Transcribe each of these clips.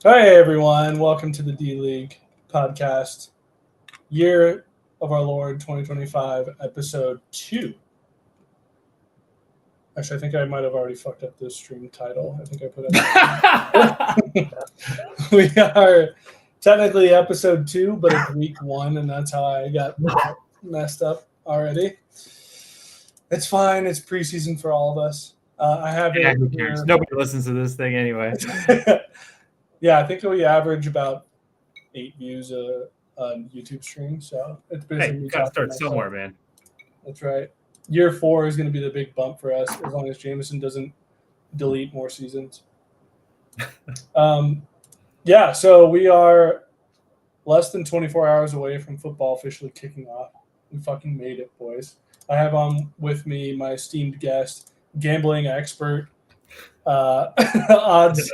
Hey everyone, welcome to the D-League podcast, year of our Lord 2025, episode 2. Actually, I think I might have already fucked up the stream title. I think I put it. We are technically episode 2, but it's week 1, and that's how I got messed up already. It's fine. It's preseason for all of us. I have who cares? Nobody listens to this thing anyway. Yeah, I think we average about 8 views a YouTube stream, so it's basically you gotta start somewhere, man. That's right. Year 4 is going to be the big bump for us as long as Jameson doesn't delete more seasons. Yeah, so we are less than 24 hours away from football officially kicking off. We fucking made it, boys. I have on with me my esteemed guest, gambling expert, odds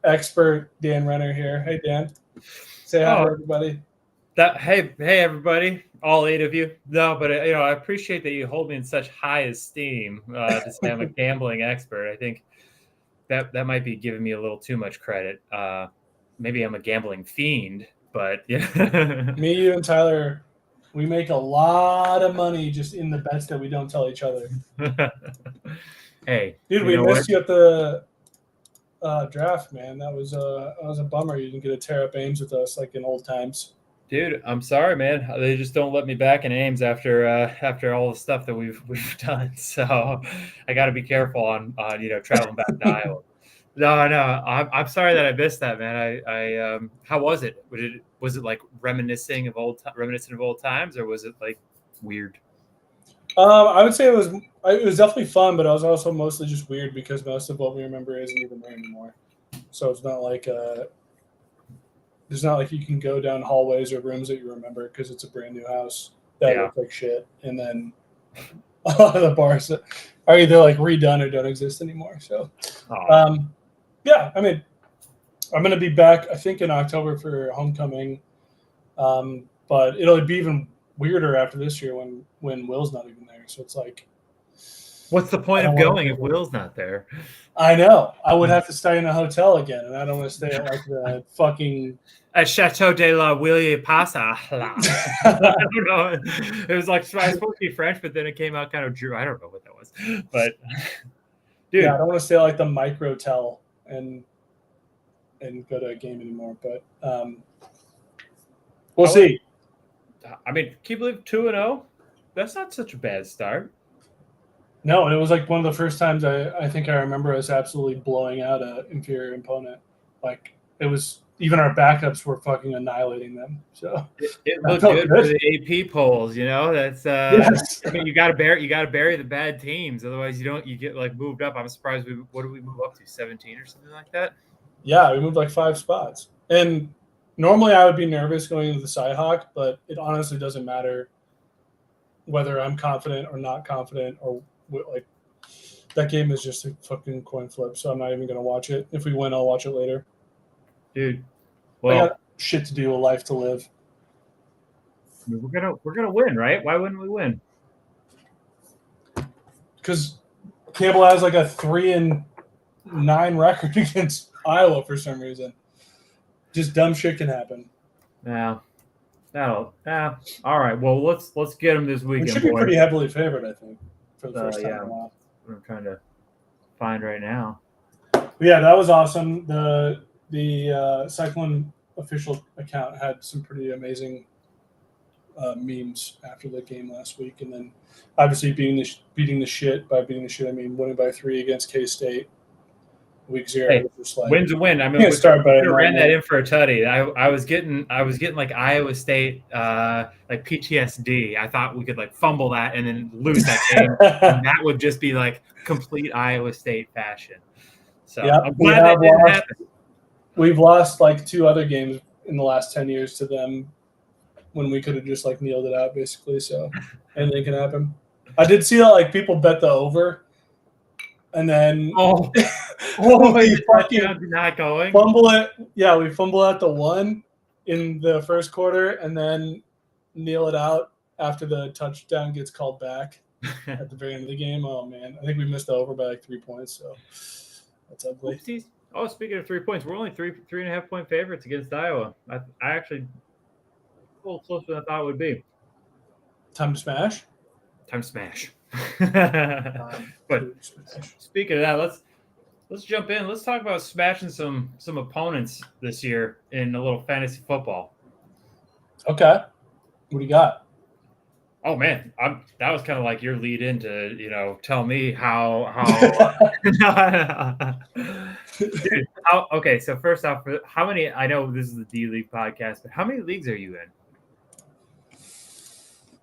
expert Dan Renner here. Hey Dan, say hi to everybody. Hey everybody, all 8 of you. No, but I appreciate that you hold me in such high esteem to say I'm a gambling expert. I think that might be giving me a little too much credit. Maybe I'm a gambling fiend, but yeah. Me, you, and Tyler, we make a lot of money just in the bets that we don't tell each other. Hey, dude, we missed you at the draft, man. That was a bummer. You didn't get to tear up Ames with us like in old times. Dude, I'm sorry, man. They just don't let me back in Ames after all the stuff that we've done. So I got to be careful on traveling back to Iowa. No, I'm sorry that I missed that, man. I how was it? Was it like reminiscent of old times, or was it like weird? I would say it was definitely fun, but it was also mostly just weird because most of what we remember isn't even there anymore. So it's not like there's not like you can go down hallways or rooms that you remember because it's a brand new house that looks like shit. And then a lot of the bars are either like redone or don't exist anymore. So, yeah, I mean, I'm going to be back, I think, in October for homecoming. But it'll be even weirder after this year when Will's not even there. So it's like, what's the point of going if Will's not there? I know. I would have to stay in a hotel again, and I don't want to stay at like the fucking at Chateau de la Willie Passa. I don't know. It was like I was supposed to be French, but then it came out kind of Drew. I don't know what that was, but dude, yeah, I don't want to stay at like the microtel and go to a game anymore. But we'll see. I mean, can you believe 2-0? That's not such a bad start. No, and it was like one of the first times I think I remember us absolutely blowing out an inferior opponent. Like it was even our backups were fucking annihilating them. So it looked good for the AP polls, That's yes. I mean, you got to bury the bad teams, otherwise you get like moved up. I'm surprised what did we move up to, 17 or something like that? Yeah, we moved like 5 spots. And normally I would be nervous going into the Cyhawk, but it honestly doesn't matter whether I'm confident or not confident or like that game is just a fucking coin flip, so I'm not even gonna watch it. If we win, I'll watch it later. Dude, well, I got shit to do, a life to live. I mean, we're gonna win, right? Why wouldn't we win? Because Campbell has like a 3-9 record against Iowa for some reason. Just dumb shit can happen. Yeah. All right. Well, let's get them this weekend. We should be pretty heavily favored, I think, for the first time in a while. I'm trying to find right now. But yeah, that was awesome. The Cyclone official account had some pretty amazing memes after the game last week, and then obviously beating the shit. By beating the shit, I mean winning by 3 against K-State. Week 0. Hey, just like, win's a win. I mean, we ran that in for a tutty. I was getting like Iowa State like PTSD. I thought we could like fumble that and then lose that game, and that would just be like complete Iowa State fashion. So yeah, I'm glad that didn't happen. We've lost like 2 other games in the last 10 years to them when we could have just like kneeled it out basically. So anything can happen. I did see that like people bet the over. And then we fucking not going. Fumble it. Yeah, we fumble out the 1 in the first quarter and then kneel it out after the touchdown gets called back at the very end of the game. Oh man, I think we missed the over by like 3 points, so that's ugly. Oopsies. Oh, speaking of 3 points, we're only 3.5 point favorites against Iowa. I actually a little closer than I thought it would be. Time to smash. Time to smash. Time But to smash. speaking of that, let's jump in. Let's talk about smashing some opponents this year in a little fantasy football. Okay. What do you got? Oh man, that was kind of like your lead in to tell me how Dude, okay. So first off, how many? I know this is the D League podcast, but how many leagues are you in?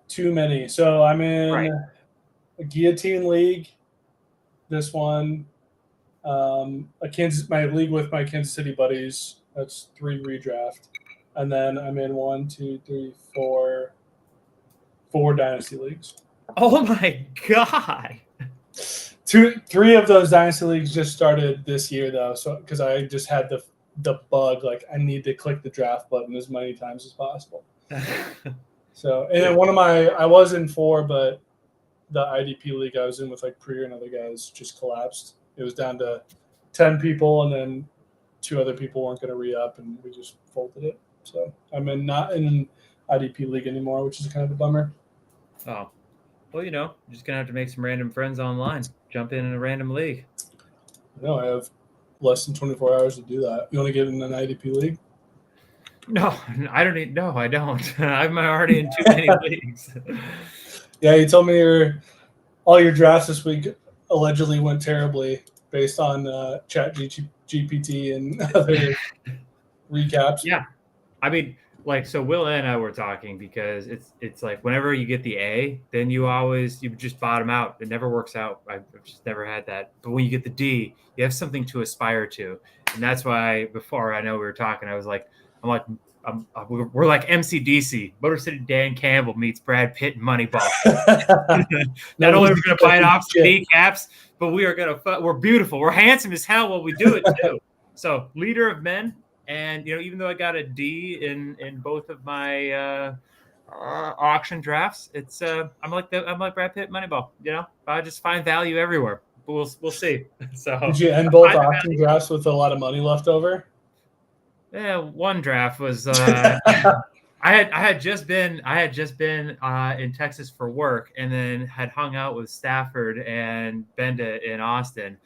Too many. So I'm in Right. a guillotine league. This one, my league with my Kansas City buddies. That's 3 redraft, and then I'm in 4 dynasty leagues. Oh my god! 3 of those dynasty leagues just started this year though, so because I just had the bug, like I need to click the draft button as many times as possible. So, and then I was in 4, but the IDP league I was in with like Prier and other guys just collapsed. It was down to 10 people, and then 2 other people weren't going to re-up, and we just folded it. So I'm not in an IDP league anymore, which is kind of a bummer. Oh, well, you're just gonna have to make some random friends online. Jump in a random league. No, I have less than 24 hours to do that. You want to get in an IDP league? No, I don't need. No, I don't. I'm already in too many leagues. Yeah, you told me all your drafts this week allegedly went terribly based on Chat GPT and other recaps. Yeah, I mean, so Will and I were talking because it's like whenever you get the A, then you just bottom out. It never works out. I've just never had that. But when you get the D, you have something to aspire to, and that's why before I know we were talking, we're like MCDC, MoterCityDanCampbell meets Brad Pitt and Moneyball. Not only are we going to bite off some kneecaps, but we're beautiful. We're handsome as hell while we do it too. So leader of men. And even though I got a D in both of my auction drafts, it's I'm like Brad Pitt, Moneyball. I just find value everywhere. But we'll see. So did you end both auction drafts with a lot of money left over? Yeah, one draft was I had just been in Texas for work, and then had hung out with Stafford and Benda in Austin,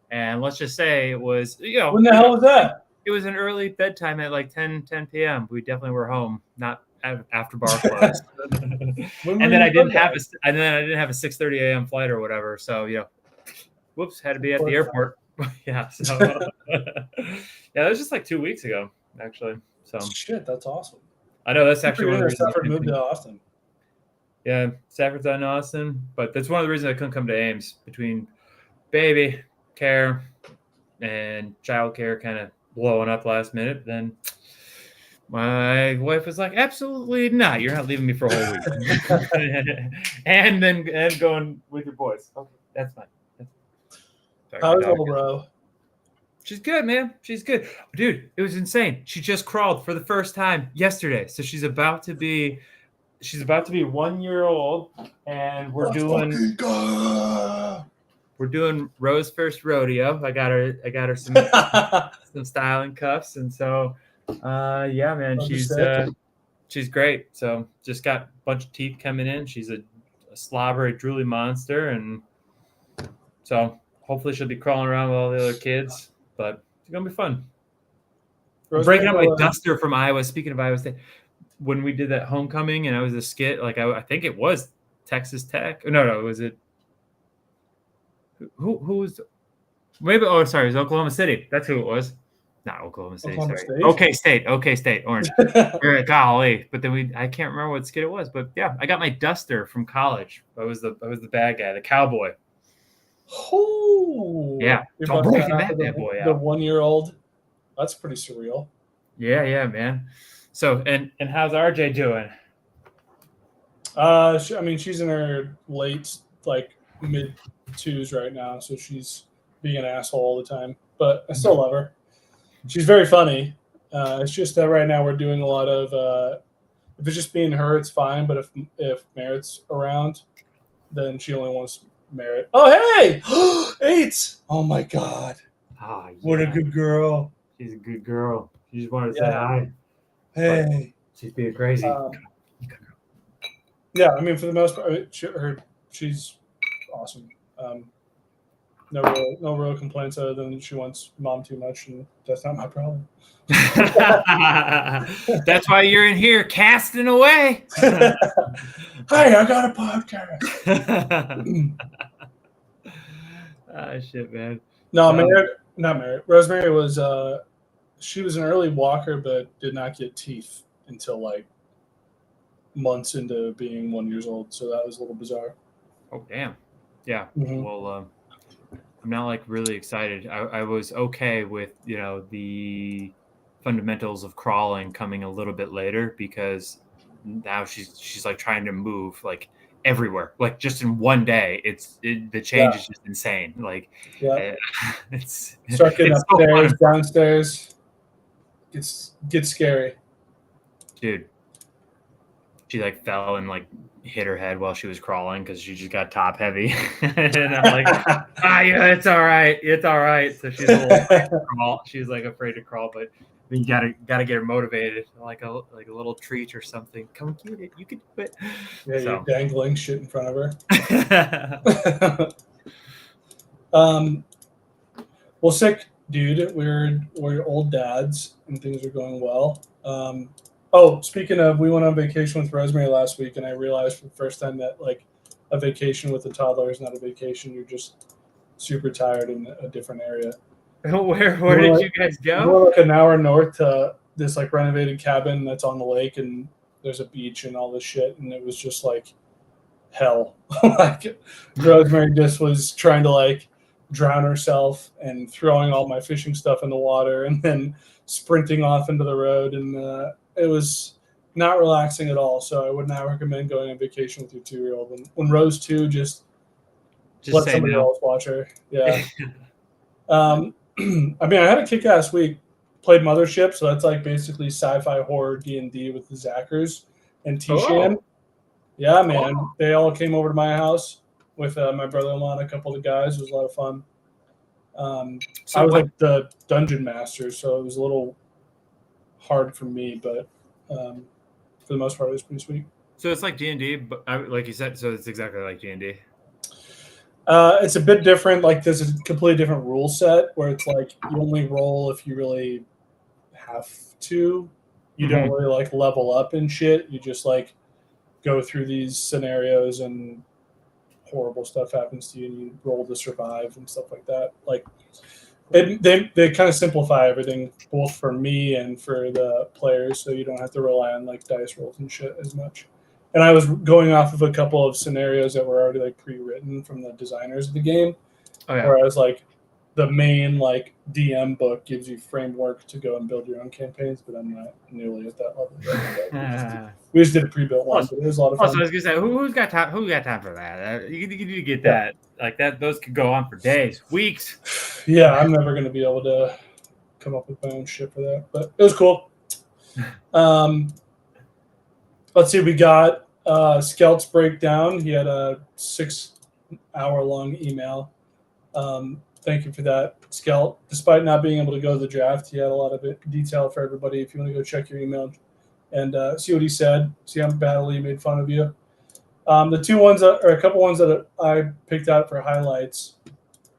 and let's just say it was when the hell was that? It was an early bedtime at like 10 p.m. We definitely were home, not after bar closed. And then I didn't have a 6:30 a.m. flight or whatever. So whoops, had to be at the airport. Yeah. So yeah, it was just like 2 weeks ago, actually. So shit, that's awesome. I know that's actually one of the reasons Stafford moved to Austin. Yeah, Stafford's in Austin, but that's one of the reasons I couldn't come to Ames between baby care and childcare kind of blowing up last minute. Then my wife was like, absolutely not. You're not leaving me for a whole week. and going with your boys. Okay, that's fine. How's little bro? She's good, man. She's good. Dude, it was insane. She just crawled for the first time yesterday. So she's about to be 1 year old, and we're doing Rose's first rodeo. I got her some styling cuffs, and so yeah, man, she's great. So just got a bunch of teeth coming in. She's a slobbery, drooly monster, and so hopefully she'll be crawling around with all the other kids. But it's gonna be fun. Breaking up my duster from Iowa. Speaking of Iowa State, when we did that homecoming and I was a skit, like I think it was Texas Tech. No, was it? Who was? Maybe. Oh, sorry, it was Oklahoma City. That's who it was. Not Oklahoma City. OK State, Orange. Golly, but then I can't remember what skit it was. But yeah, I got my duster from college. I was the bad guy, the cowboy. Oh yeah, don't break that boy out. The 1 year old. That's pretty surreal. Yeah, man. So and how's RJ doing? I mean, she's in her late, like mid 2s right now, so she's being an asshole all the time. But I still love her. She's very funny. It's just that right now we're doing a lot of. If it's just being her, it's fine. But if Merritt's around, then she only wants Merritt. Oh hey, 8! Oh my god. Oh, What a yeah. good girl. She's a good girl. She just wanted to say Yeah. hi. Hey. She's being crazy. Yeah, I mean, for the most part, she's awesome. No real complaints other than she wants mom too much, and that's not my problem. That's why you're in here casting away. Hey, I got a podcast. Shit, man. No, not Mary. Rosemary was she was an early walker, but did not get teeth until like months into being 1 year old. So that was a little bizarre. Oh, damn. Yeah. Mm-hmm. Well, I'm not like really excited. I was okay with, the fundamentals of crawling coming a little bit later, because now she's like trying to move like everywhere, like just in one day. The change is just insane. Like, it's start getting upstairs, so downstairs. Gets scary. Dude, she like fell and like hit her head while she was crawling because she just got top heavy. And I'm like, yeah, it's all right. It's all right. So she's a little afraid to crawl. She's like afraid to crawl, but you gotta get her motivated, like a little treat or something. Come get it. You can do it. Yeah, you're dangling shit in front of her. Well, sick, dude. We're old dads and things are going well. Speaking of, we went on vacation with Rosemary last week, and I realized for the first time that like a vacation with a toddler is not a vacation. You're just super tired in a different area. Where did you guys go? We're like an hour north to this like renovated cabin that's on the lake, and there's a beach and all this shit, and it was just like hell. Like Rosemary just was trying to like drown herself and throwing all my fishing stuff in the water, and then sprinting off into the road, and it was not relaxing at all. So I would not recommend going on vacation with your 2-year-old. When Rose 2, just let somebody else watch her. Yeah. I mean, I had a kick-ass week. Played Mothership, so that's like basically sci-fi horror D&D with the Zackers and Tishan. Yeah, man. They all came over to my house with my brother-in-law and a couple of the guys. It was a lot of fun. I was like the dungeon master, so it was a little hard for me, but for the most part, it was pretty sweet. So it's like D&D, but like you said, so it's exactly like D&D. It's a bit different. Like there's a completely different rule set where it's like you only roll if you really have to. You don't really like level up and shit. You just like go through these scenarios and horrible stuff happens to you and you roll to survive and stuff like that. Like they kind of simplify everything both for me and for the players, so you don't have to rely on like dice rolls and shit as much. And I was going off of a couple of scenarios that were already like pre-written from the designers of the game. Whereas like the main like DM book gives you framework to go and build your own campaigns, but I'm not nearly at that level yet. We just did a pre-built one, but it was a lot of fun. So I was gonna say, who's got time for that? You need to get that. Like that, those could go on for days, weeks. Yeah, I'm never gonna be able to come up with my own shit for that, but it was cool. Let's see, we got Skelt's breakdown. He had a 6-hour-long email. Thank you for that, Skelt. Despite not being able to go to the draft, he had a lot of detail for everybody. If you want to go check your email and see what he said, see how badly he made fun of you. The two ones or a couple ones that I picked out for highlights.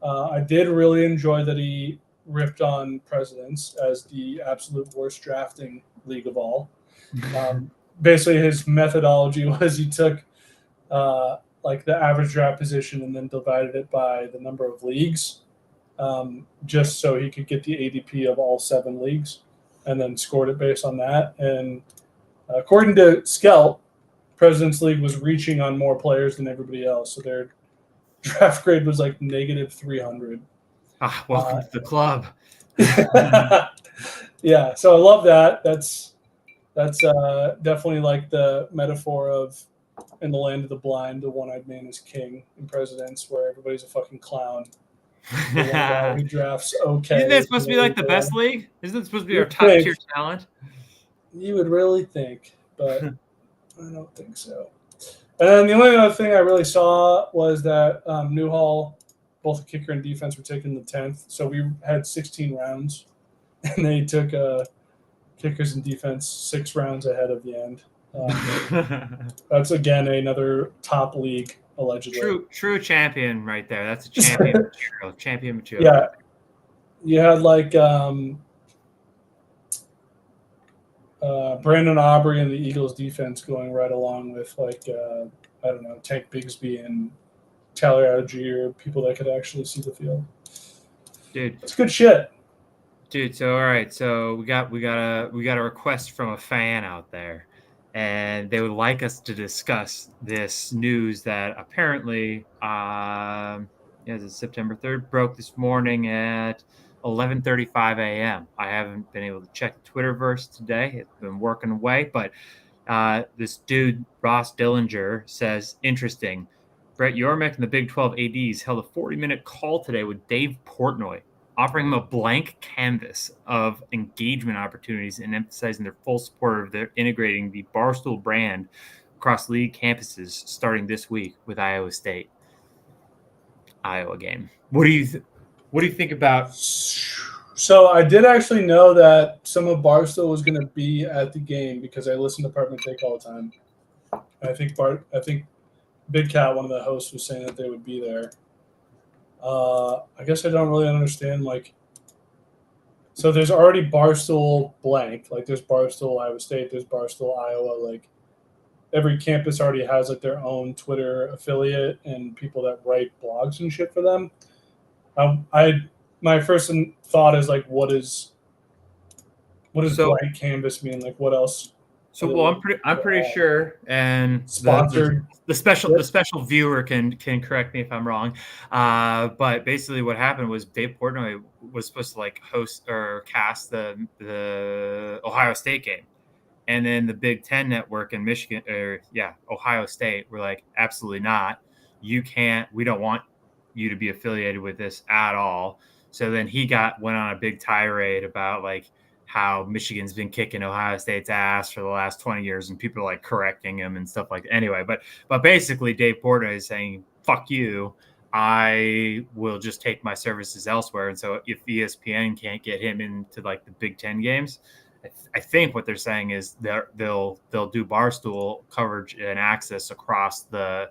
I did really enjoy that he ripped on presidents as the absolute worst drafting league of all. Basically, his methodology was he took like the average draft position and then divided it by the number of leagues, just so he could get the ADP of all 7 leagues, and then scored it based on that. And according to Skelt, President's League was reaching on more players than everybody else, so their draft grade was like -300. Welcome to the club. Yeah, so I love that. That's definitely like the metaphor of in the land of the blind, the one-eyed man is king in Presidents, where everybody's a fucking clown. The one guy who drafts okay. Isn't that supposed to be like the best league? Isn't it supposed to be our top tier talent? You would really think, but I don't think so. And then the only other thing I really saw was that Newhall both the kicker and defense were taken in the 10th. So we had 16 rounds, and they took kickers and defense 6 rounds ahead of the end. That's again another top league allegedly. True champion right there. That's a champion material. Champion material. Yeah, you had like Brandon Aubrey and the Eagles defense going right along with like I don't know, Tank Bigsby and Tyler Algier, people that could actually see the field. Dude, it's good shit. Dude, so all right, so we got a request from a fan out there, and they would like us to discuss this news that apparently, it's September 3rd, broke this morning at 11:35 a.m. I haven't been able to check the Twitterverse today; it's been working away, but this dude Ross Dillinger says, interesting. Brett Yormick and the Big 12 ADs held a 40-minute call today with Dave Portnoy, offering them a blank canvas of engagement opportunities and emphasizing their full support of their integrating the Barstool brand across league campuses starting this week with Iowa State. Iowa game. What do you think about? So I did actually know that some of Barstool was going to be at the game because I listen to Apartment Take all the time. I think Big Cat, one of the hosts, was saying that they would be there. I guess I don't really understand, like, so there's already Barstool blank, like there's Barstool Iowa State, there's Barstool Iowa, like every campus already has like their own Twitter affiliate and people that write blogs and shit for them. My first thought is like, what does blank canvas mean? Like, what else? So, well, I'm pretty sure, and sponsored. The special viewer can correct me if I'm wrong, but basically what happened was Dave Portnoy was supposed to like host or cast the Ohio State game, and then the Big Ten Network in Michigan, Ohio State were like, absolutely not. You can't. We don't want you to be affiliated with this at all. So then he went on a big tirade about like how Michigan's been kicking Ohio State's ass for the last 20 years and people are like correcting him and stuff like that. Anyway, but basically Dave Portnoy is saying, fuck you. I will just take my services elsewhere. And so if ESPN can't get him into like the Big Ten games, I think what they're saying is they'll do Barstool coverage and access across the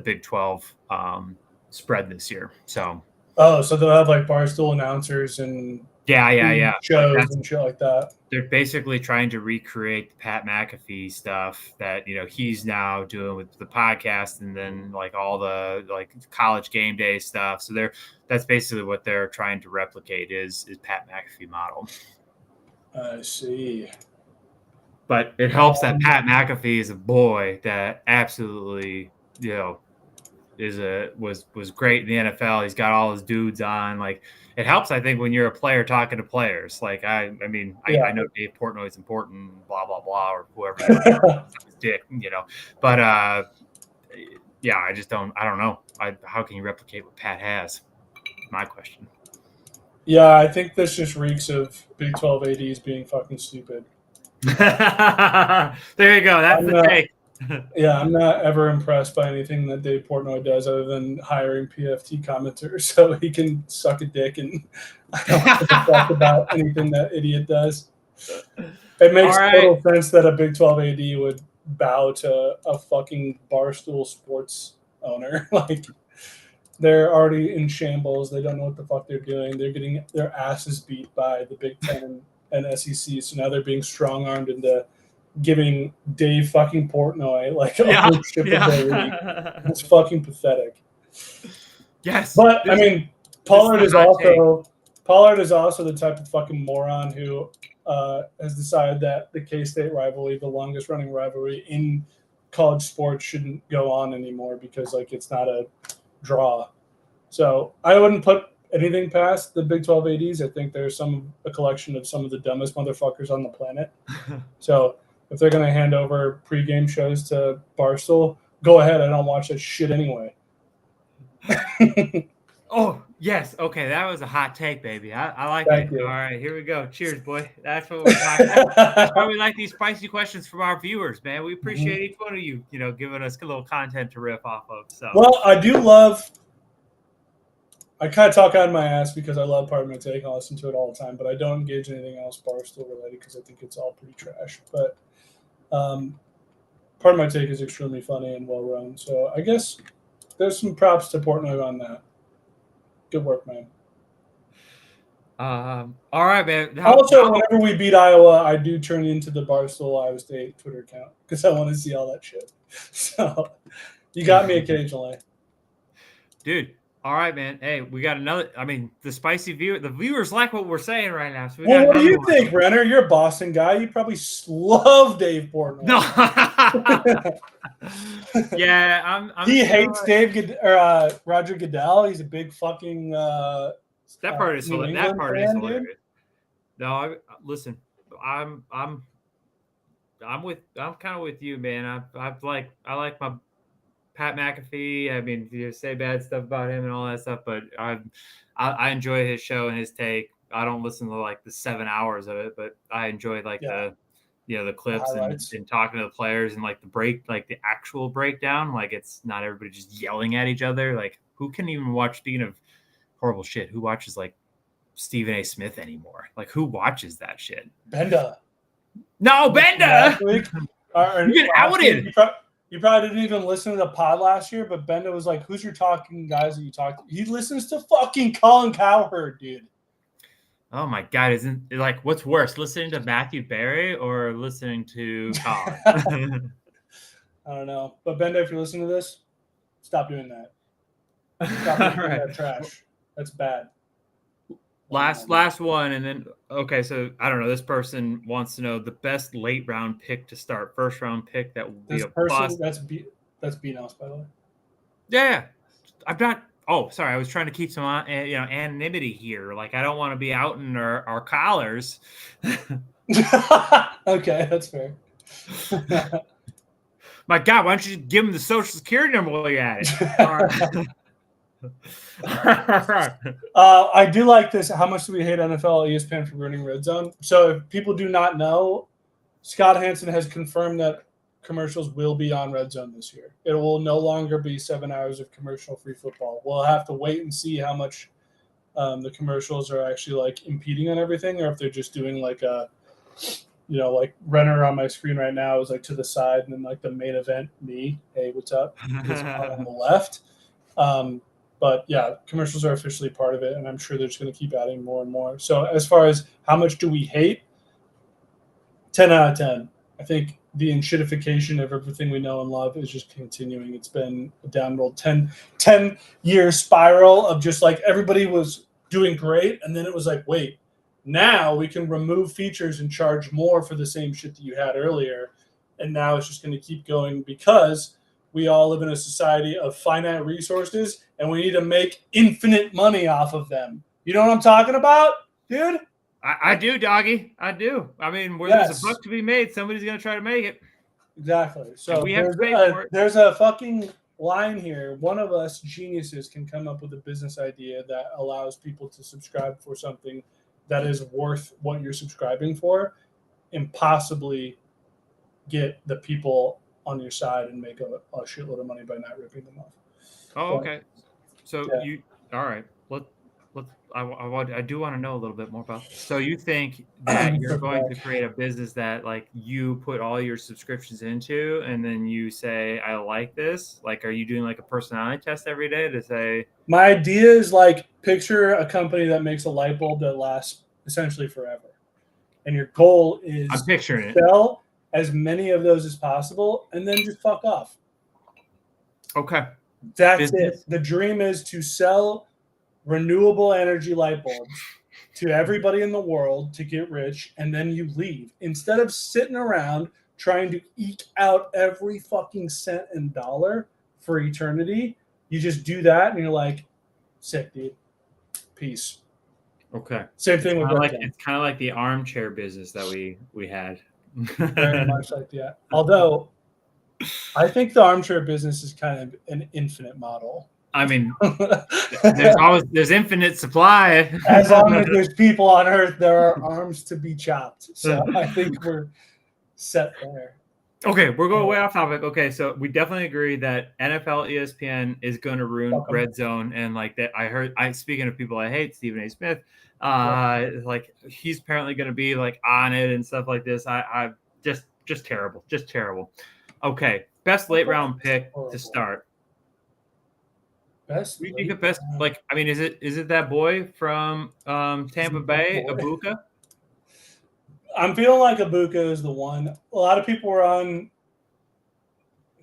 Big 12 spread this year. So they'll have like Barstool announcers and shows and shit like that. They're basically trying to recreate the Pat McAfee stuff that he's now doing with the podcast, and then like all the like college game day stuff. So that's basically what they're trying to replicate is Pat McAfee model. I see. But it helps that Pat McAfee is a boy that absolutely was great in the NFL. He's got all his dudes on. Like, it helps, I think, when you're a player talking to players. Like, I know Dave Portnoy is important, blah blah blah, or whoever his dick, But I don't know. How can you replicate what Pat has? My question. Yeah, I think this just reeks of Big 12 ADs being fucking stupid. There you go. That's the take. Yeah, I'm not ever impressed by anything that Dave Portnoy does other than hiring PFT commenters so he can suck a dick and I don't want to talk about anything that idiot does. It makes total sense that a Big 12 AD would bow to a fucking Barstool Sports owner. Like, they're already in shambles. They don't know what the fuck they're doing. They're getting their asses beat by the Big Ten and SEC, so now they're being strong-armed into giving Dave fucking Portnoy like ownership of their league. It's fucking pathetic. Yes, but Pollard is also the type of fucking moron who has decided that the K-State rivalry, the longest running rivalry in college sports, shouldn't go on anymore because like it's not a draw. So I wouldn't put anything past the Big 12 ADs. I think there's a collection of some of the dumbest motherfuckers on the planet. So if they're going to hand over pregame shows to Barstool, go ahead. I don't watch that shit anyway. Oh, yes. Okay, that was a hot take, baby. I like Thank it. you. All right, here we go. Cheers, boy. That's what we're talking about. That's why we like these spicy questions from our viewers, man. We appreciate each one of you, giving us a little content to riff off of. So. Well, I do love I kind of talk out of my ass because I love Pardon My Take. I listen to it all the time, but I don't engage in anything else Barstool related because I think it's all pretty trash. But Pardon My Take is extremely funny and well run. So I guess there's some props to Portnoy on that. Good work, man. All right, man. Also, whenever we beat Iowa, I do turn into the Barstool Iowa State Twitter account because I want to see all that shit. So you got me occasionally. Dude. All right, man. Hey, we got another. I mean, the viewers like what we're saying right now. So what do you think, Brenner? You're a Boston guy. You probably love Dave Portnoy. No. Yeah, he hates Roger Goodell. He's a big fucking. That part is hilarious. No, listen. I'm kind of with you, man. I like my Pat McAfee. I mean, you say bad stuff about him and all that stuff, but I enjoy his show and his take. I don't listen to like the 7 hours of it, but I enjoy the clips and talking to the players and like the actual breakdown. Like it's not everybody just yelling at each other. Like who can even watch? Speaking of horrible shit, who watches like Stephen A. Smith anymore? Like who watches that shit? Benda. No, Benda. You get outed. You probably didn't even listen to the pod last year, but Benda was like, "Who's your talking guys that you talk to?" He listens to fucking Colin Cowherd, dude. Oh my god, isn't like what's worse, listening to Matthew Berry or listening to Colin? I don't know, but Benda, if you're listening to this, stop doing that. Stop doing that trash. That's bad. Last one, and then okay. So I don't know. This person wants to know the best late round pick to start. First round pick that will be bust. That's B-Nouse, by the way. Yeah, I'm not. Oh, sorry. I was trying to keep some anonymity here. Like I don't want to be out in our collars. Okay, that's fair. My God, why don't you just give him the social security number while you're at it? All right. I do like this. How much do we hate NFL ESPN for ruining Red Zone? So if people do not know, Scott Hansen has confirmed that commercials will be on Red Zone this year. It will no longer be 7 hours of commercial-free football. We'll have to wait and see how much the commercials are actually like impeding on everything, or if they're just doing like a, like Renner on my screen right now is like to the side, and then like the main event, me, hey, what's up, is on the left. But yeah, commercials are officially part of it, and I'm sure they're just going to keep adding more and more. So as far as how much do we hate, 10 out of 10. I think the enshittification of everything we know and love is just continuing. It's been a downward 10-year spiral of just like everybody was doing great, and then it was like, wait, now we can remove features and charge more for the same shit that you had earlier, and now it's just going to keep going because we all live in a society of finite resources, and we need to make infinite money off of them. You know what I'm talking about, dude? I do, doggy. I do. I mean, where there's a buck to be made, somebody's going to try to make it. Exactly. So there's a fucking line here. One of us geniuses can come up with a business idea that allows people to subscribe for something that is worth what you're subscribing for, and possibly get the people on your side and make a shitload of money by not ripping them off. Oh, okay. So you all right? I do want to know a little bit more about this. So you think that you're going to create a business that like you put all your subscriptions into, and then you say, I like this? Like, are you doing like a personality test every day to say? My idea is like picture a company that makes a light bulb that lasts essentially forever, and your goal is I'm picturing sell as many of those as possible, and then just fuck off. Okay. That's it. The dream is to sell renewable energy light bulbs to everybody in the world to get rich, and then you leave. Instead of sitting around trying to eke out every fucking cent and dollar for eternity, you just do that, and you're like, sick, dude. Peace. Okay. Same thing with it's kind of like the armchair business that we had. Very much like that. Although I think the armchair business is kind of an infinite model. I mean, there's infinite supply. As long as there's people on Earth, there are arms to be chopped. So I think we're set there. Okay, we're going way off topic. Okay, so we definitely agree that NFL ESPN is going to ruin Red Zone, and like that. Speaking of people I hate, Stephen A. Smith, like he's apparently going to be like on it and stuff like this. I just terrible, just terrible. Okay, best late round pick to start. Best. What do you think of best? Like, I mean, is it that boy from Tampa Bay, Ibuka? I'm feeling like Ibuka is the one. A lot of people were on.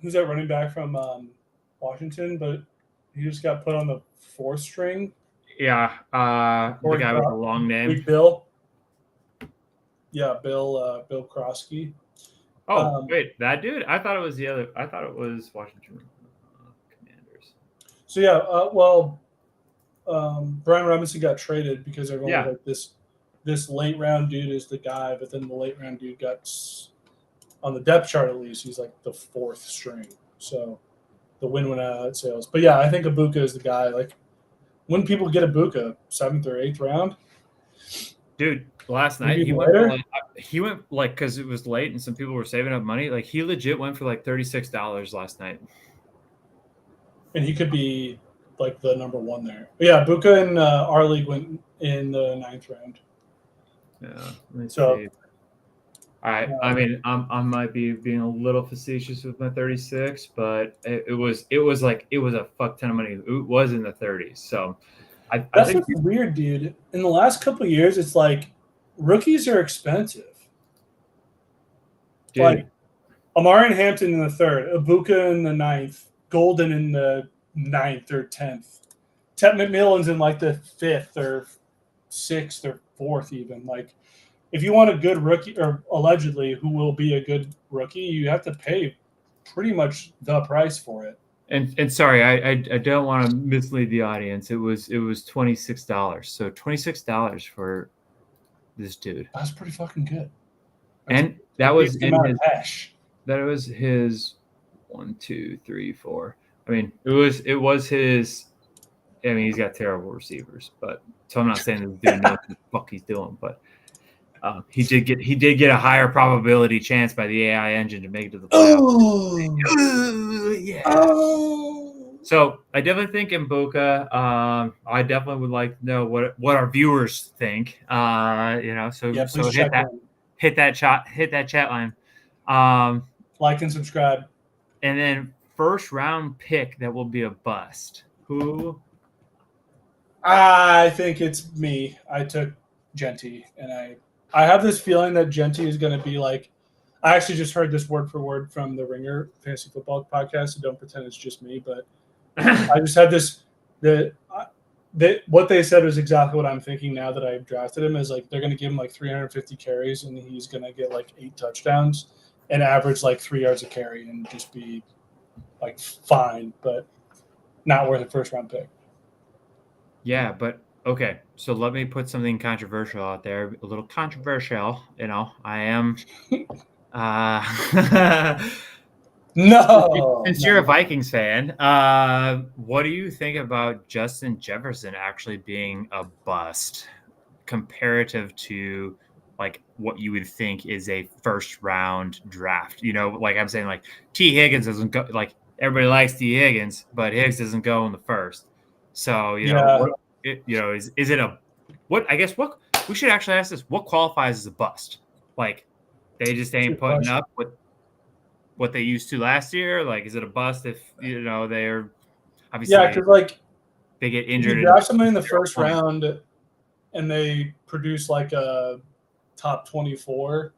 Who's that running back from Washington? But he just got put on the 4th string. Yeah, the guy with the long name. Big Bill. Yeah, Bill Krosky. Oh, wait, that dude? I thought it was the other. I thought it was Washington Commanders. So yeah, Brian Robinson got traded because everyone was like, this late round dude is the guy, but then the late round dude got on the depth chart at least. He's like the 4th string, so the win went out of sales. But yeah, I think Ibuka is the guy. Like, when people get Ibuka, 7th or 8th round. Dude, last night he went like because it was late and some people were saving up money. Like he legit went for like $36 last night, and he could be like the number 1 there. But yeah, Ibuka in our league went in the 9th round. Yeah. So, I mean, I might be being a little facetious with my 36, but it was a fuck ton of money. It was in the 30s, so. That's what's weird, dude. In the last couple of years, it's like rookies are expensive. Dude. Like Amari Hampton in the 3rd, Ibuka in the 9th, Golden in the 9th or 10th. Ted McMillan's in like the 5th or 6th or 4th even. Like, if you want a good rookie, or allegedly who will be a good rookie, you have to pay pretty much the price for it. And sorry, I don't want to mislead the audience. It was $26. So $26 for this dude. That's pretty fucking good. And that was in his cash. That was his 1, 2, 3, 4. I mean, it was his. I mean, he's got terrible receivers, but so I'm not saying this dude knows what the fuck he's doing, but he did get a higher probability chance by the AI engine to make it to the playoffs. Yeah. So I definitely think Ibuka. I definitely would like to know what our viewers think. So hit that chat line. Like and subscribe. And then first round pick that will be a bust. Who? I think it's me. I took Genty, and I have this feeling that Genty is going to be like. I actually just heard this word for word from the Ringer Fantasy Football podcast, so don't pretend it's just me. But I just had this what they said was exactly what I'm thinking now that I've drafted him. Is like they're going to give him like 350 carries, and he's going to get like 8 touchdowns and average like 3 yards a carry, and just be like fine, but not worth a first round pick. Yeah, but okay. So let me put something controversial out there. A little controversial, I am. No. Since you're a Vikings fan, what do you think about Justin Jefferson actually being a bust comparative to like what you would think is a first round draft? Like I'm saying, like T. Higgins doesn't go. Like everybody likes T. Higgins, but Higgs doesn't go in the first. So is it a what? I guess what we should actually ask this: what qualifies as a bust? Like they just ain't putting up with what they used to last year. Like, is it a bust if they're obviously because like they get injured? If you draft somebody in the first round and they produce like a top 24,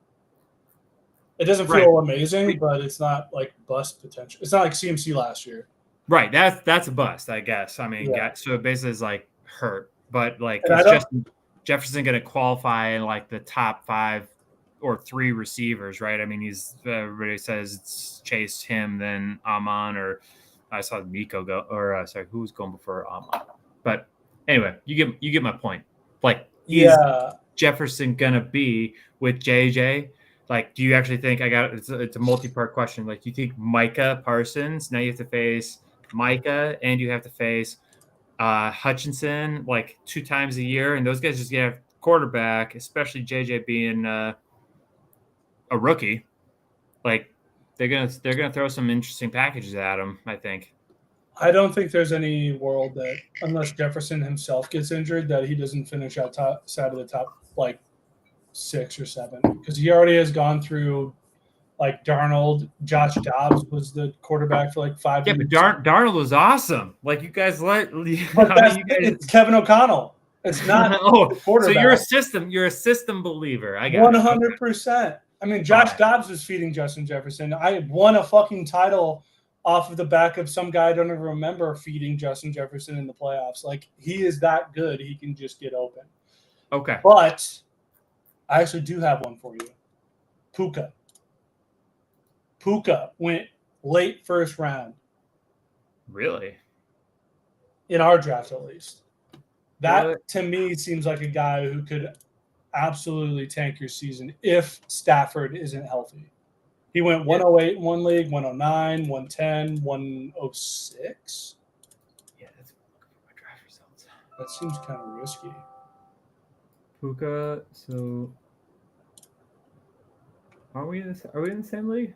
it doesn't feel amazing, but it's not like bust potential. It's not like CMC last year. Right. That's a bust, I guess. I mean, so it basically is like hurt, but like it's Jefferson going to qualify in like the top 5 or 3 receivers, right? I mean, everybody says it's Chase, him, then Amon, or I saw Nico go, or who was going before Amon? But anyway, you get my point. Like, is Jefferson gonna be with JJ? Like, do you actually think it's a multi-part question? Like, do you think Micah Parsons? Now you have to face Micah, and you have to face Hutchinson like 2 times a year, and those guys just get a quarterback, especially JJ being a rookie. Like, They're gonna throw some interesting packages at him, I think. I don't think there's any world that, unless Jefferson himself gets injured, that he doesn't finish outside of the top like 6 or 7, because he already has gone through like Darnold. Josh Dobbs was the quarterback for like 5 Yeah, weeks. but Darnold was awesome. Like you guys let. But it's Kevin O'Connell. It's not oh, the quarterback. so you're a system believer. I got 100%. I mean, Josh Dobbs was feeding Justin Jefferson. I won a fucking title off of the back of some guy I don't even remember feeding Justin Jefferson in the playoffs. Like, he is that good. He can just get open. Okay. But I actually do have one for you. Puka. Puka went late first round. Really? In our draft, at least. That, to me, seems like a guy who could absolutely tank your season if Stafford isn't healthy. He went 108 in one league, 109, 110, 106. Yeah, that's my draft results. That seems kind of risky. Puka, so are we in the same league?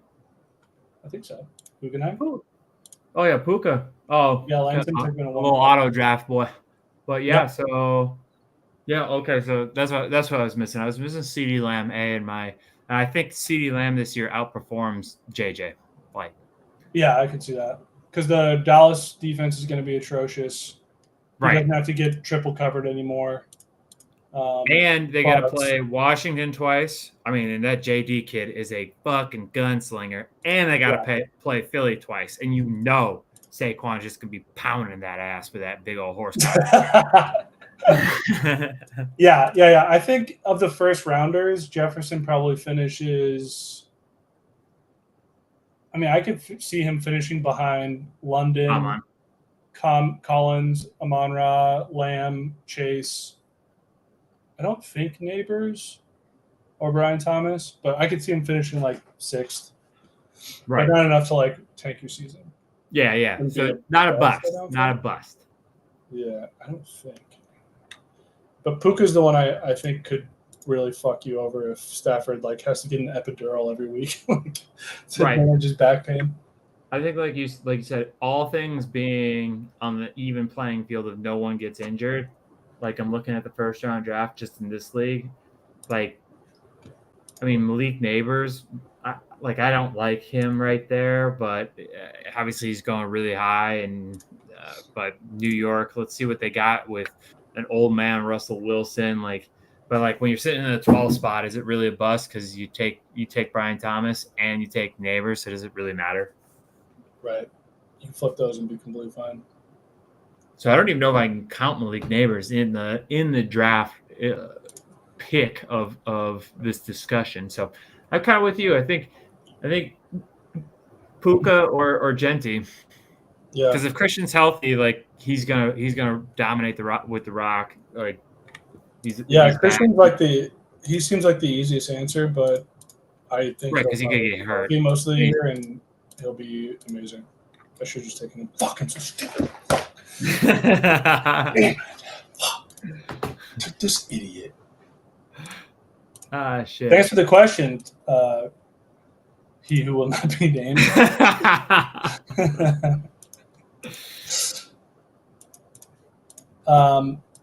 I think so. Guggenheim? Oh yeah, Puka. Oh yeah, Langston took a little auto draft boy. But yeah, so yeah, okay, so that's what I was missing. I was missing CeeDee Lamb and I think CeeDee Lamb this year outperforms JJ. Like, yeah, I can see that because the Dallas defense is going to be atrocious. He doesn't have to get triple covered anymore. And they got to play Washington twice. I mean, and that JD kid is a fucking gunslinger. And they got to play Philly twice. And you know Saquon's just going to be pounding that ass with that big old horsepower. Yeah. I think of the first rounders, Jefferson probably finishes. I mean, I could see him finishing behind London, Collins, Amon-Ra, Lamb, Chase. I don't think Neighbors or Brian Thomas, but I could see him finishing like 6th. Right. But not enough to like tank your season. Yeah. So not a bust. Not a bust. Yeah, I don't think. But Puka's the one I think could really fuck you over if Stafford like has to get an epidural every week to manage his back pain. I think like you said, all things being on the even playing field if no one gets injured. Like I'm looking at the first round draft just in this league. Like, I mean, Malik Neighbors, I don't like him right there, but obviously he's going really high. And but New York, let's see what they got with an old man Russell Wilson. But when you're sitting in the 12th spot, is it really a bust? Because you take Brian Thomas and you take Neighbors, so does it really matter? Right, you can flip those and be completely fine. So I don't even know if I can count Malik Neighbors in the draft pick of this discussion. So I'm kind of with you. I think Puka or Genti. Yeah. Because if Christian's healthy, like he's gonna dominate the rock with the rock. Like he's Christian's he seems like the easiest answer, but I think because he could get hurt most of the year and he'll be amazing. I should have just taken him. Fuck, I'm so stupid. Damn it. Took this idiot. Shit. Thanks for the question. He who will not be named.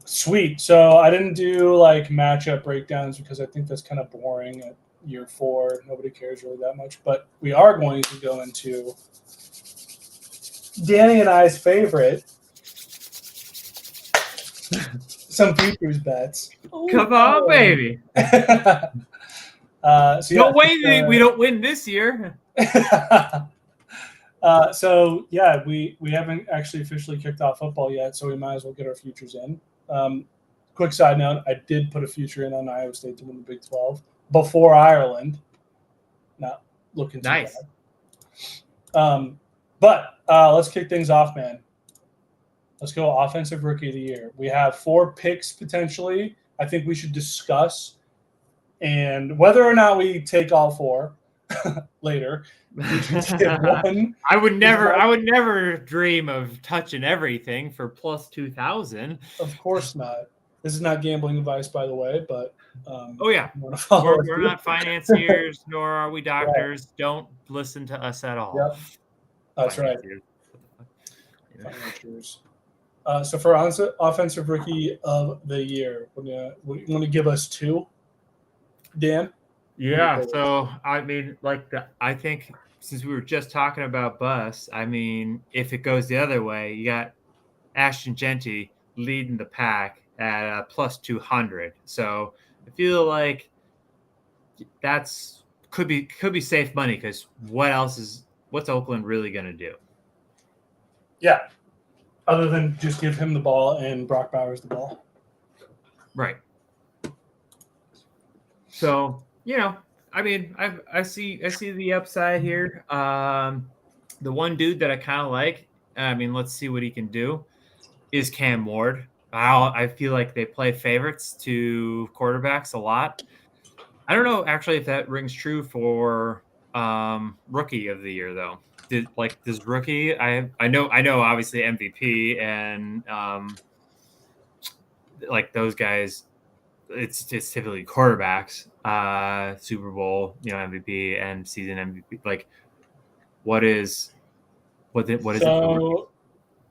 Sweet. So I didn't do like matchup breakdowns because I think that's kind of boring at year 4. Nobody cares really that much. But we are going to go into Danny and I's favorite. Some futures bets. Come on, baby. No way we don't win this year. We haven't actually officially kicked off football yet, so we might as well get our futures in. Quick side note, I did put a future in on Iowa State to win the Big 12 before Ireland. Not looking too bad. But let's kick things off, man. Let's go offensive rookie of the year. We have 4 picks potentially. I think we should discuss. And whether or not we take all 4 later, we should get one. I would never dream of touching everything for plus 2,000. Of course not. This is not gambling advice, by the way, but Oh yeah, you want to follow us, we're do not financiers, nor are we doctors. Don't listen to us at all. Yep, that's right. Financiers. Financiers. So for offensive rookie of the year, you want to give us two, Dan? Yeah. So I mean, I think since we were just talking about bus, I mean, if it goes the other way, you got Ashton Genty leading the pack at plus 200. So I feel like that's could be safe money because what's Oakland really going to do? Yeah. Other than just give him the ball and Brock Bowers the ball. Right. So, I mean, I see the upside here. The one dude that I kind of like, I mean, let's see what he can do, is Cam Ward. I feel like they play favorites to quarterbacks a lot. I don't know actually if that rings true for rookie of the year though. Does rookie? I know obviously MVP and like those guys. It's typically quarterbacks, Super Bowl, MVP and season MVP. Like, what is it? So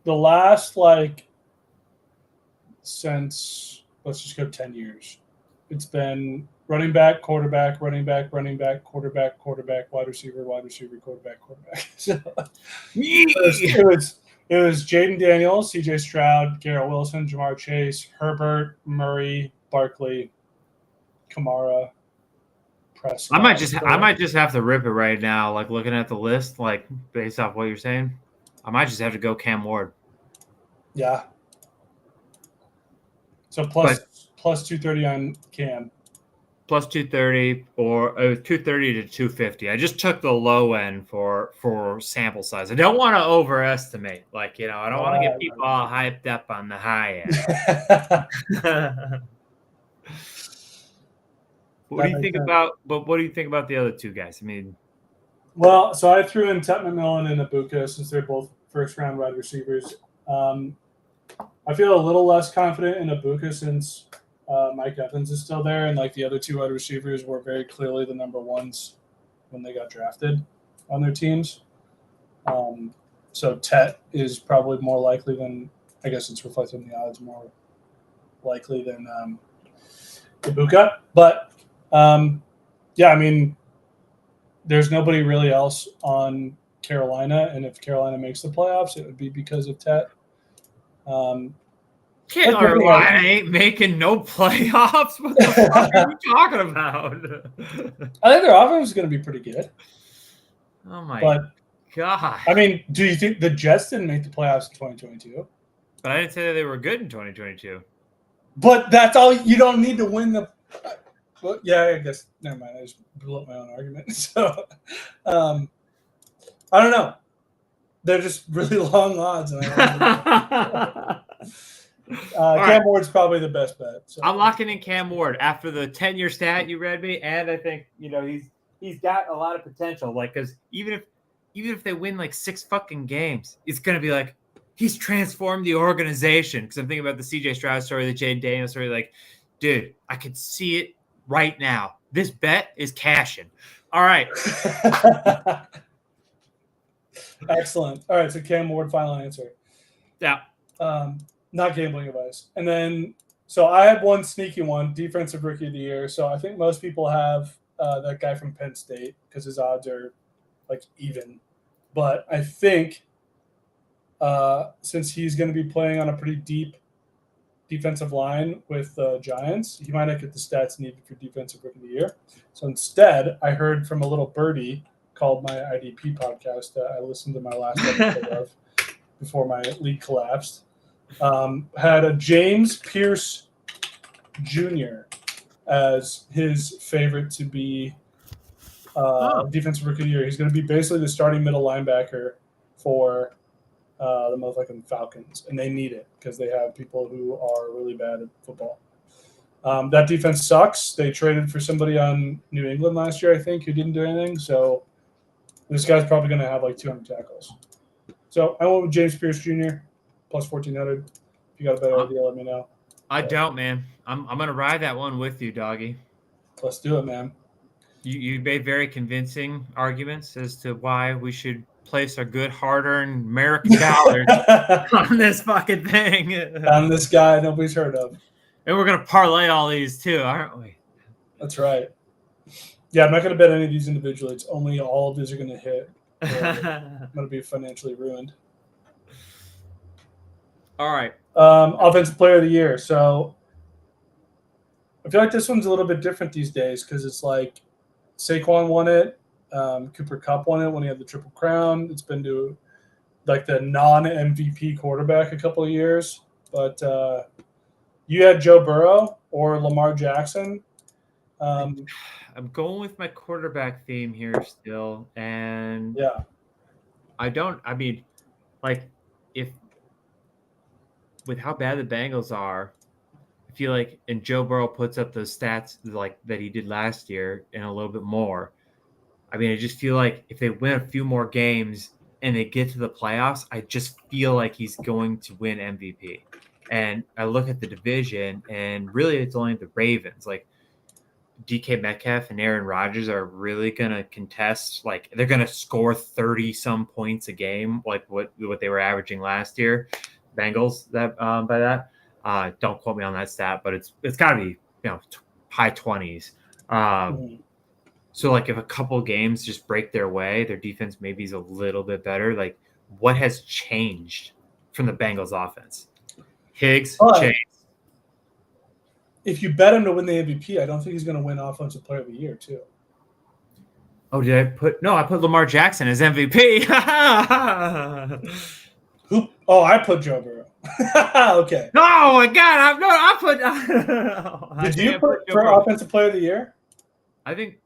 the last since let's just go 10 years, it's been running back, quarterback, running back, quarterback, wide receiver, quarterback. So it was Jaden Daniels, CJ Stroud, Garrett Wilson, Jamar Chase, Herbert, Murray, Barkley, Kamara, Prescott. I might just have to rip it right now. Like looking at the list, like based off what you're saying, I might just have to go Cam Ward. Yeah. So plus 230 on Cam. Plus 230 or 230 to 250. I just took the low end for sample size. I don't want to overestimate. Like, I don't want to get people all hyped up on the high end. What do you think about the other two guys? I mean, well, so I threw in Tut McMillan and Ibuka since they're both first-round wide receivers. I feel a little less confident in Ibuka since Mike Evans is still there, and like the other two wide receivers were very clearly the number ones when they got drafted on their teams. So Tet is probably more likely than, I guess it's reflected in the odds, more likely than Ibuka. But yeah, I mean, there's nobody really else on Carolina, and if Carolina makes the playoffs, it would be because of Tet. Carolina ain't making no playoffs. What the fuck are you talking about? I think their offense is going to be pretty good. Oh my god! I mean, do you think the Jets didn't make the playoffs in 2022? But I didn't say that they were good in 2022. But that's all. You don't need to win the. Well, yeah, I guess. Never mind. I just blew up my own argument. So, I don't know. They're just really long odds. And Cam Ward's probably the best bet. So. I'm locking in Cam Ward after the 10-year stat you read me, and I think he's got a lot of potential. Like, because even if they win like 6 fucking games, it's gonna be like he's transformed the organization. Because I'm thinking about the CJ Stroud story, the Jaden Daniels story. Like, dude, I could see it right now. This bet is cashing. All right. Excellent. All right, so Cam Ward, final answer. Yeah. Not gambling advice. And then, so I had one sneaky one, defensive rookie of the year. So I think most people have that guy from Penn State because his odds are like even. But I think since he's going to be playing on a pretty deep defensive line with the Giants, he might not get the stats needed for defensive rookie of the year. So instead, I heard from a little birdie called my IDP podcast that I listened to my last episode of before my league collapsed. Had a James Pierce Jr. as his favorite to be defensive rookie of the year. He's going to be basically the starting middle linebacker for the motherfucking Falcons, and they need it because they have people who are really bad at football. That defense sucks. They traded for somebody on New England last year, I think, who didn't do anything. So this guy's probably going to have like 200 tackles. So I went with James Pierce Jr. plus 1,400. If you got a better idea, let me know. I don't, man. I'm gonna ride that one with you, doggy. Let's do it, man. You made very convincing arguments as to why we should place our good hard-earned American dollars on this fucking thing. On this guy nobody's heard of. And we're gonna parlay all these too, aren't we? That's right. Yeah, I'm not going to bet any of these individually. It's only all of these are going to hit. I'm going to be financially ruined. All right. Offensive player of the year. So I feel like this one's a little bit different these days because it's like Saquon won it. Cooper Kupp won it when he had the Triple Crown. It's been to like the non-MVP quarterback a couple of years. But you had Joe Burrow or Lamar Jackson. I'm going with my quarterback theme here still. And yeah, I mean, like, if with how bad the Bengals are, I feel like, and Joe Burrow puts up those stats like that he did last year and a little bit more. I mean, I just feel like if they win a few more games and they get to the playoffs, I just feel like he's going to win MVP. And I look at the division, and really it's only the Ravens. Like, DK Metcalf and Aaron Rodgers are really going to contest. Like, they're going to score 30-some points a game, like what they were averaging last year. Bengals, that by that. Don't quote me on that stat, but it's got to be, high 20s. So, like, if a couple games just break their way, their defense maybe is a little bit better. Like, what has changed from the Bengals offense? Higgs, Chase. If you bet him to win the MVP, I don't think he's going to win Offensive Player of the Year, too. Oh, did I put – no, I put Lamar Jackson as MVP. Who? Oh, I put Joe Burrow. Okay. Oh, my God. Did you put for Offensive Player of the Year? I think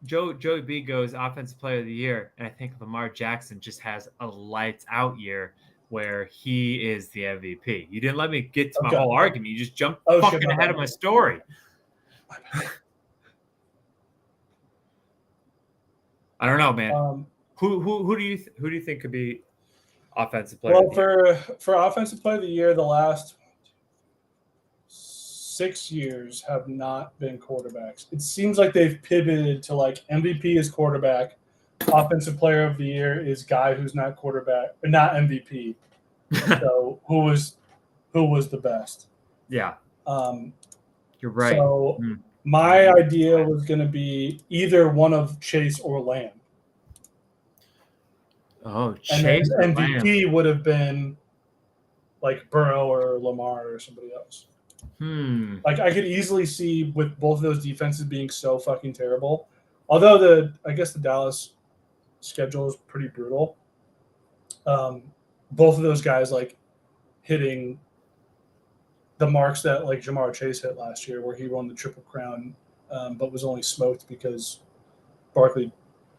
Joey B goes Offensive Player of the Year, and I think Lamar Jackson just has a lights-out year where he is the MVP. You didn't let me get to my whole argument. You just jumped fucking ahead of my story. I don't know, man. Who do you think could be Offensive Player of the Year? Well, for Offensive Player of the Year, the last 6 years have not been quarterbacks. It seems like they've pivoted to like MVP is quarterback. Offensive Player of the Year is guy who's not quarterback, but not MVP. So who was the best? Yeah, you're right. So my idea was going to be either one of Chase or Lamb. Oh, Chase and MVP would have been like Burrow or Lamar or somebody else. Like I could easily see with both of those defenses being so fucking terrible. Although I guess the Dallas schedule is pretty brutal. Both of those guys like hitting the marks that like Jamar Chase hit last year, where he won the Triple Crown, but was only smoked because Barkley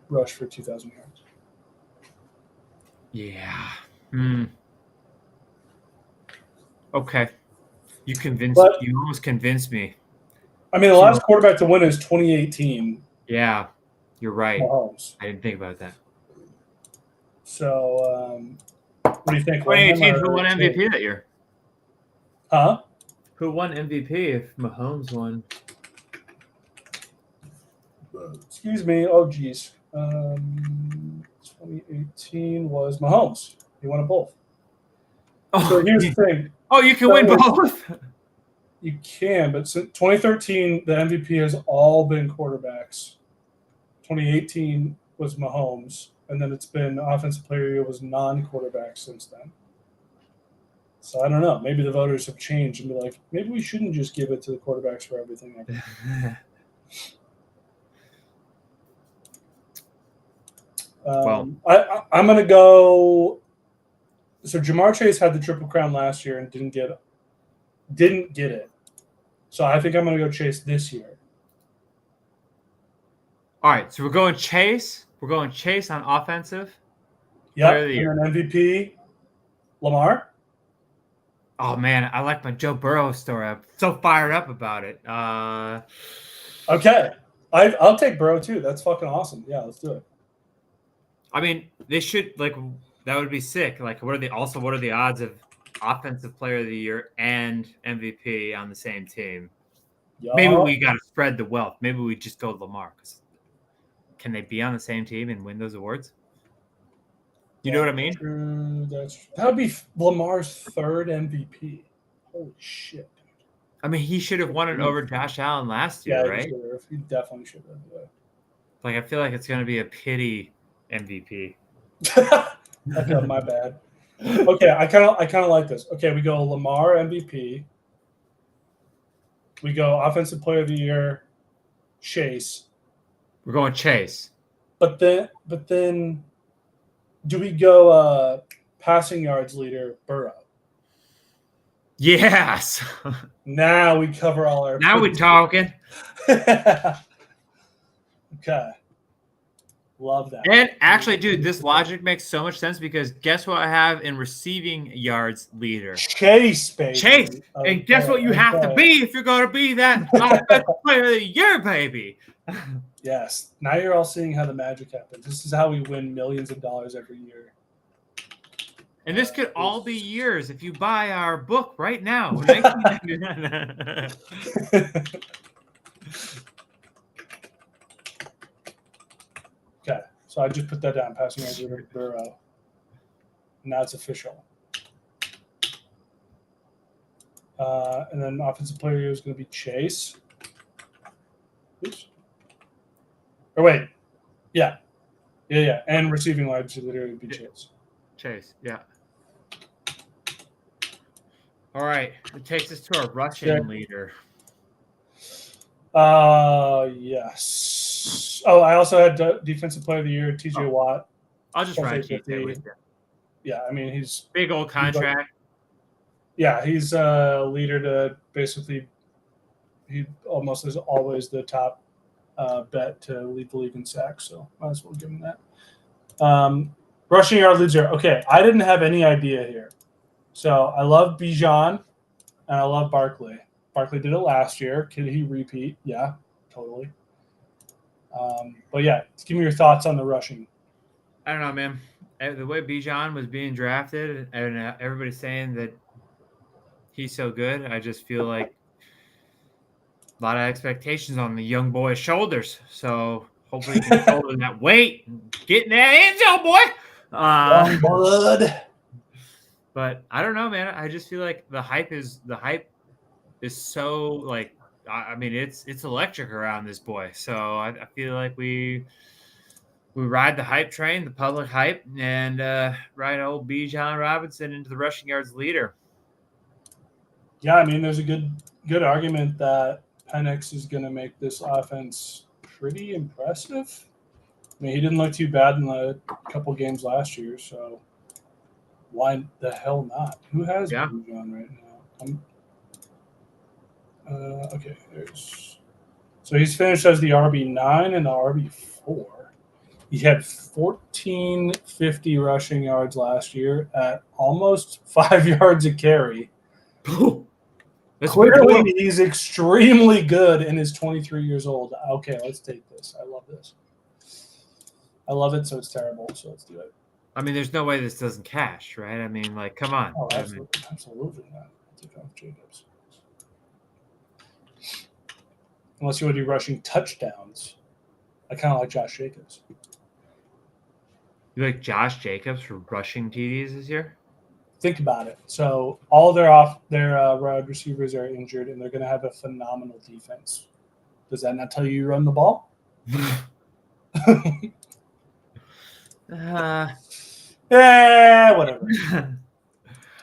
rushed for 2,000 yards. Yeah. Okay. You almost convinced me. I mean, the last quarterback to win is 2018. Yeah, you're right. Mahomes. I didn't think about that. So, what do you think? 2018, who won MVP that year? Huh? Who won MVP if Mahomes won? Excuse me. Oh, geez. 2018 was Mahomes. He won it both. Oh, so here's the thing. Oh, you can win both? You can, but since 2013, the MVP has all been quarterbacks. 2018 was Mahomes, and then it's been Offensive Player of the Year was non-quarterback since then. So I don't know. Maybe the voters have changed and be like, maybe we shouldn't just give it to the quarterbacks for everything. I'm going to go. So Jamar Chase had the Triple Crown last year and didn't get it. So I think I'm going to go Chase this year. All right, so we're going Chase. We're going Chase on offensive. Yeah, and then MVP, Lamar. Oh, man, I like my Joe Burrow story. I'm so fired up about it. Okay. I'll take Burrow, too. That's fucking awesome. Yeah, let's do it. I mean, they should, like, that would be sick. Like, what are the odds of Offensive Player of the Year and MVP on the same team. Yeah. Maybe we got to spread the wealth. Maybe we just go Lamar. Can they be on the same team and win those awards? You know what I mean? True. That would be Lamar's third MVP. Holy shit. I mean, he should have won it over Josh Allen last year, Yeah, right? he definitely should have. Yeah. Like, I feel like it's going to be a pity MVP. Okay, my bad. Okay, I kind of like this. Okay, we go Lamar MVP. We go Offensive Player of the Year, Chase. We're going Chase. But then, do we go passing yards leader Burrow? Yes. Now we cover all our. Now we're talking. Okay. Love that. And actually, dude, this logic makes so much sense because guess what I have in receiving yards leader? Chase, baby. Chase. Okay, and guess what you have to be if you're going to be that Offensive Player of the Year, baby? Yes. Now you're all seeing how the magic happens. This is how we win millions of dollars every year. And this could all be yours if you buy our book right now. Okay, so I just put that down. Passing yards leader Burrow. Now it's official. And then Offensive Player of the Year is going to be Chase. Oops. Or wait. Yeah. And receiving yards leader would be Chase. Chase, yeah. All right. It takes us to our rushing leader. Yes. Oh, I also had Defensive Player of the Year, TJ Watt. I'll just write TJ with you. Yeah, I mean, he's big old contract. He's a leader to basically. He almost is always the top bet to lead the league in sacks, so might as well give him that. Rushing yard leader. Okay, I didn't have any idea here. So I love Bijan and I love Barkley. Barkley did it last year. Can he repeat? Yeah, totally. But yeah, give me your thoughts on the rushing. I don't know, man. The way Bijan was being drafted and everybody's saying that he's so good, I just feel like a lot of expectations on the young boy's shoulders. So hopefully he can shoulder that weight and get in that end zone, boy. Young blood. But I don't know, man. I just feel like the hype is so like, I mean, it's electric around this boy. So I feel like we ride the hype train, the public hype, and ride old Bijan Robinson into the rushing yards leader. Yeah, I mean, there's a good argument that Penix is going to make this offense pretty impressive. I mean, he didn't look too bad in the couple games last year, so why the hell not? Who has Bijan right now? Okay, so he's finished as the RB9 and the RB4. He had 1,450 rushing yards last year at almost 5 yards a carry. Clearly, he's extremely good and is 23 years old. Okay, let's take this. I love this. I love it, so it's terrible. So let's do it. I mean, there's no way this doesn't cash, right? I mean, like, come on. Oh, absolutely not. Take off Jacobs. Unless you want to do rushing touchdowns. I kind of like Josh Jacobs. You like Josh Jacobs for rushing TDs this year? Think about it. So all their wide receivers are injured, and they're going to have a phenomenal defense. Does that not tell you run the ball? Yeah, whatever.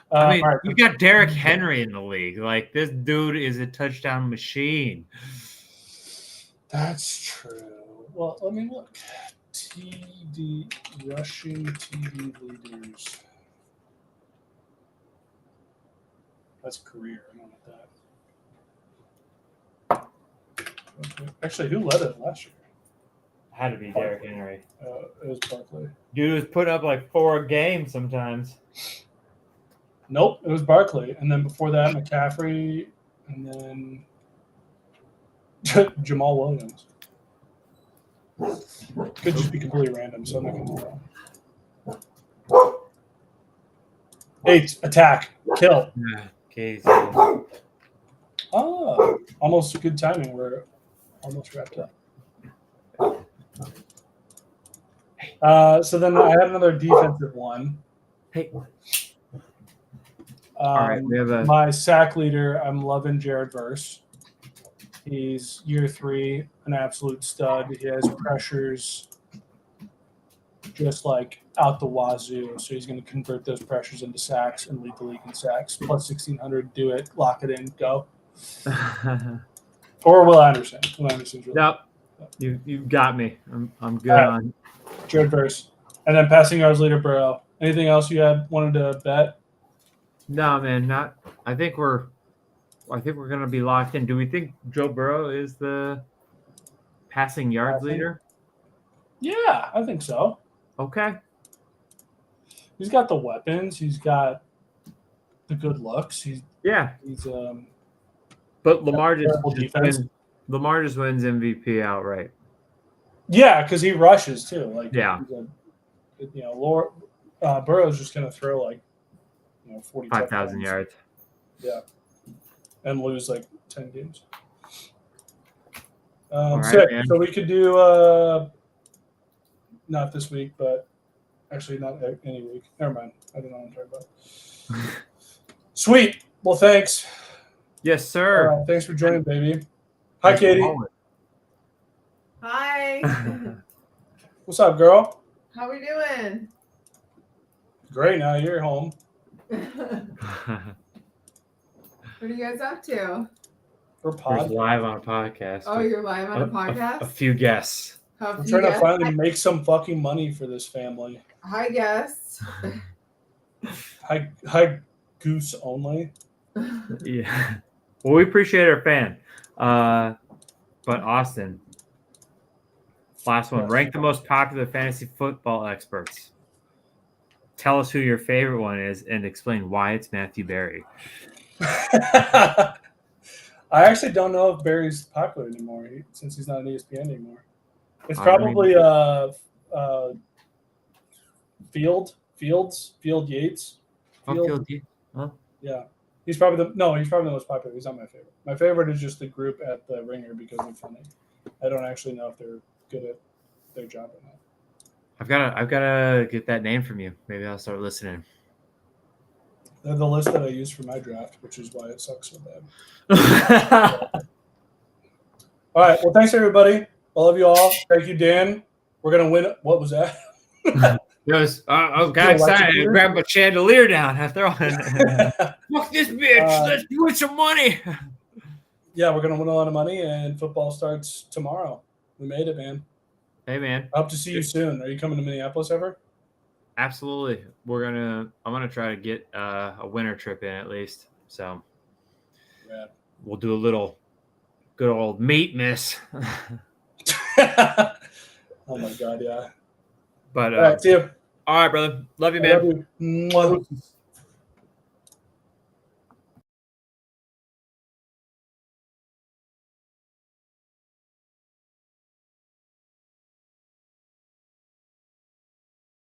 I mean, you got Derrick Henry in the league. Like, this dude is a touchdown machine. That's true. Well, let me look. Rushing TD leaders. That's career. I don't know that. Okay. Actually, who led it last year? Had to be Derrick Henry. It was Barkley. Dude was putting up like 4 games sometimes. Nope, it was Barkley. And then before that, McCaffrey. And then Jamal Williams. Could just be completely random, so I'm not going to do that. 8, attack, kill. Yeah. Okay. So, Oh, almost good timing. We're almost wrapped up. So then I had another defensive one. hey. All right. We have My sack leader, I'm loving Jared Verse. He's year 3, an absolute stud. He has pressures just like out the wazoo. So he's going to convert those pressures into sacks and lead the league in sacks. Plus 1,600, do it, lock it in, go. Or Will Anderson. Will Anderson's really Nope. You got me. I'm good on Jared Verse. And then passing yards leader Burrow. Anything else you wanted to bet? No, man, not. I think we're gonna be locked in. Do we think Joe Burrow is the passing yards leader? Yeah, I think so. Okay. He's got the weapons. He's got the good looks. He's But Lamar just defense. wins MVP outright. Yeah, because he rushes too. Like yeah, Burrow's just gonna throw like 5,000 yards. Yeah, and lose like 10 games. Right, so we could do not this week, but actually not any week. Never mind. I don't know what I'm talking about. Sweet. Well, thanks. Yes, sir. Thanks for joining, baby. Hi, Katie. Hi. What's up, girl? How we doing? Great. Now you're home. What are you guys up to? We're live on a podcast. Oh, you're live on a podcast? A few guests. I'm trying to finally make some fucking money for this family. Hi, guests. Hi, goose only. Yeah. Well, we appreciate our fan. But Austin, last one. Rank the most popular fantasy football experts. Tell us who your favorite one is and explain why it's Matthew Berry. I actually don't know if Barry's popular anymore since he's not on ESPN anymore. It's probably Field Yates. Field. Huh? Yeah. He's probably the most popular. He's not my favorite. My favorite is just the group at the Ringer because they're funny. I don't actually know if they're good at their job or not. I've gotta get that name from you. Maybe I'll start listening. They're the list that I use for my draft, which is why it sucks so bad. All right. Well, thanks everybody. I love you all. Thank you, Dan. We're gonna win. What was that? I was kind of excited to grab my chandelier down after all. Fuck this bitch. Let's win some money. Yeah, we're gonna win a lot of money, and football starts tomorrow. We made it, man. Hey, man. I hope to see you soon. Are you coming to Minneapolis ever? Absolutely. I'm gonna try to get a winter trip in at least. So we'll do a little good old meet miss. Oh my god, yeah. But all right, see you. All right, brother. Love you, man. Love you. Mwah.